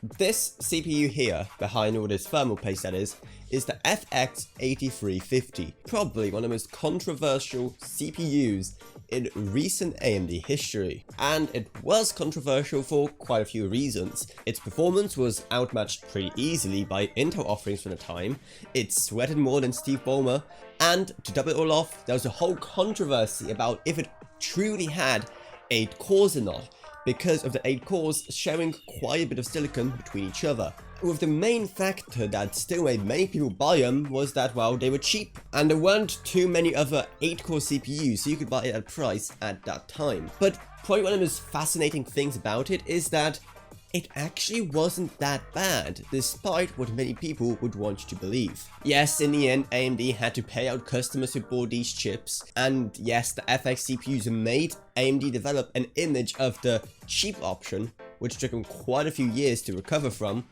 this CPU here, behind all this thermal paste that is the FX-8350, probably one of the most controversial CPUs in recent AMD history. And it was controversial for quite a few reasons. Its performance was outmatched pretty easily by Intel offerings from the time, it sweated more than Steve Ballmer, and to double it all off, there was a whole controversy about if it truly had 8 cores or not, because of the 8 cores sharing quite a bit of silicon between each other. With the main factor that still made many people buy them was that, well, they were cheap and there weren't too many other 8-core CPUs, so you could buy it at a price at that time. But probably one of the most fascinating things about it is that it actually wasn't that bad, despite what many people would want you to believe. Yes, in the end, AMD had to pay out customers who bought these chips, and yes, the FX CPUs made AMD develop an image of the cheap option, which took them quite a few years to recover from,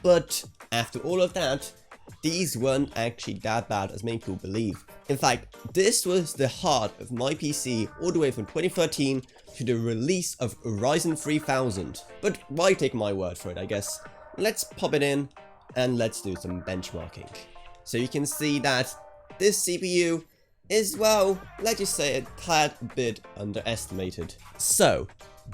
but after all of that, these weren't actually that bad as many people believe. In fact, this was the heart of my PC all the way from 2013 to the release of Ryzen 3000. But why take my word for it, I guess? Let's pop it in and let's do some benchmarking. So you can see that this CPU is, well, let's just say a tad bit underestimated. So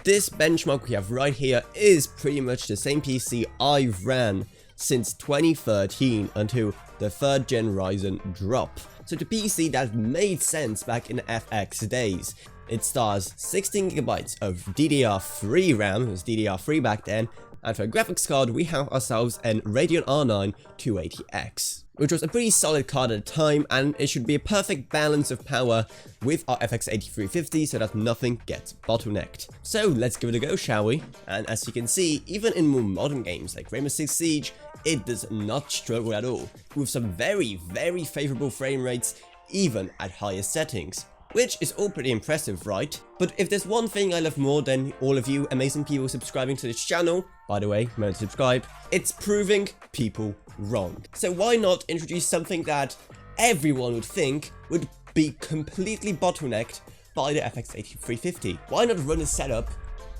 this benchmark we have right here is pretty much the same PC I've ran since 2013 until the 3rd gen Ryzen drop. So the PC that made sense back in the FX days. It stars 16GB of DDR3 RAM, it was DDR3 back then, and for a graphics card we have ourselves an Radeon R9 280X, which was a pretty solid card at the time, and it should be a perfect balance of power with our FX-8350 so that nothing gets bottlenecked. So let's give it a go, shall we? And as you can see, even in more modern games like Rainbow Six Siege, it does not struggle at all, with some very favourable frame rates even at higher settings. Which is all pretty impressive, right? But if there's one thing I love more than all of you amazing people subscribing to this channel, by the way, remember to subscribe, it's proving people wrong. So why not introduce something that everyone would think would be completely bottlenecked by the FX-8350? Why not run a setup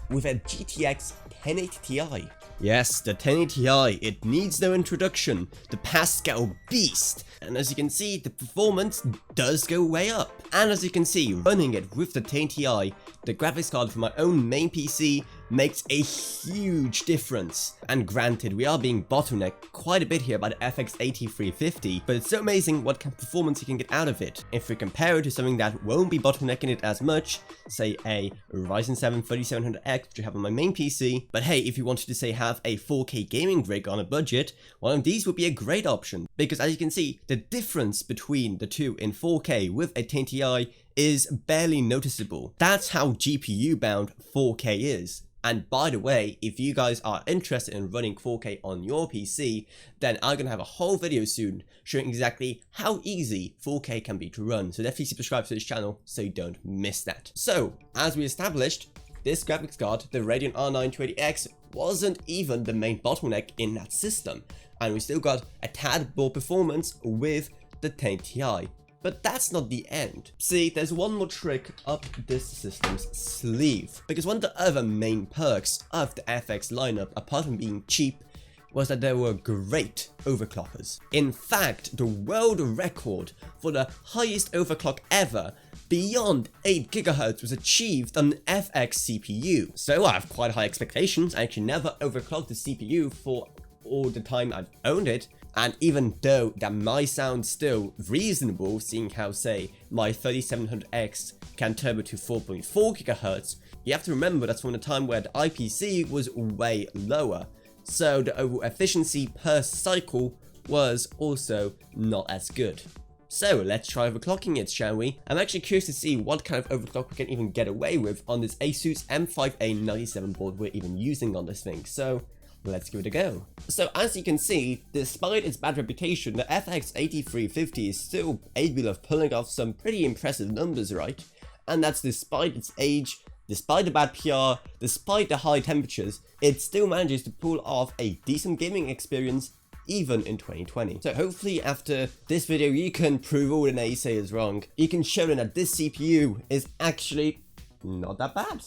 with a GTX 1080 Ti? Yes, the 1080 Ti, it needs no introduction, the Pascal beast. And as you can see, the performance does go way up. And as you can see, running it with the 1080 Ti, the graphics card from my own main PC makes a huge difference. And granted, we are being bottlenecked quite a bit here by the FX-8350, but it's so amazing what kind of performance you can get out of it. If we compare it to something that won't be bottlenecking it as much, say a Ryzen 7 3700X, which I have on my main PC, but hey, if you wanted to say have a 4K gaming rig on a budget, one of these would be a great option, because as you can see, the difference between the two in 4K with a 1080 Ti is barely noticeable. That's how GPU bound 4K is. And by the way, if you guys are interested in running 4K on your PC, then I'm going to have a whole video soon showing exactly how easy 4K can be to run. So definitely subscribe to this channel so you don't miss that. So, as we established, this graphics card, the Radeon R9 280X, wasn't even the main bottleneck in that system. And we still got a tad more performance with the 1080 Ti. But that's not the end. See, there's one more trick up this system's sleeve. Because one of the other main perks of the FX lineup, apart from being cheap, was that they were great overclockers. In fact, the world record for the highest overclock ever, beyond 8 GHz, was achieved on an FX CPU. So I have quite high expectations. I actually never overclocked the CPU for all the time I've owned it. And even though that might sound still reasonable, seeing how, say, my 3700X can turbo to 4.4 GHz, you have to remember that's from the time where the IPC was way lower. So the overall efficiency per cycle was also not as good. So let's try overclocking it, shall we? I'm actually curious to see what kind of overclock we can even get away with on this ASUS M5A97 board we're even using on this thing. So let's give it a go. So as you can see, despite its bad reputation, the FX-8350 is still able of pulling off some pretty impressive numbers, right? And that's despite its age, despite the bad PR, despite the high temperatures, it still manages to pull off a decent gaming experience even in 2020. So hopefully after this video you can prove all the naysayers wrong. You can show them that this CPU is actually not that bad.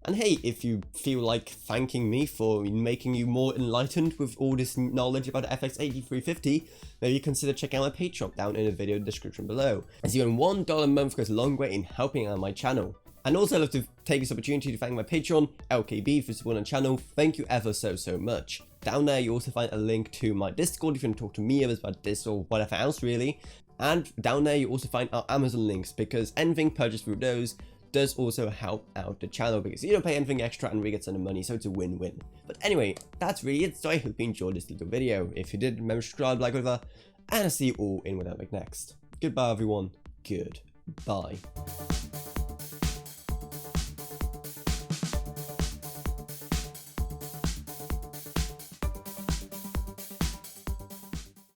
And hey, if you feel like thanking me for making you more enlightened with all this knowledge about the FX-8350, maybe consider checking out my Patreon down in the video description below, as even $1 a month goes a long way in helping out my channel. And also I'd love to take this opportunity to thank my Patreon, LKB, for supporting the channel. Thank you ever so much. Down there you also find a link to my Discord if you want to talk to me about this or whatever else really. And down there you also find our Amazon links, because anything purchased through those does also help out the channel, because you don't pay anything extra and we get some money, so it's a win-win. But anyway, that's really it, so I hope you enjoyed this little video. If you did, remember to subscribe, like, whatever, and I'll see you all in what I make next. Goodbye everyone, goodbye.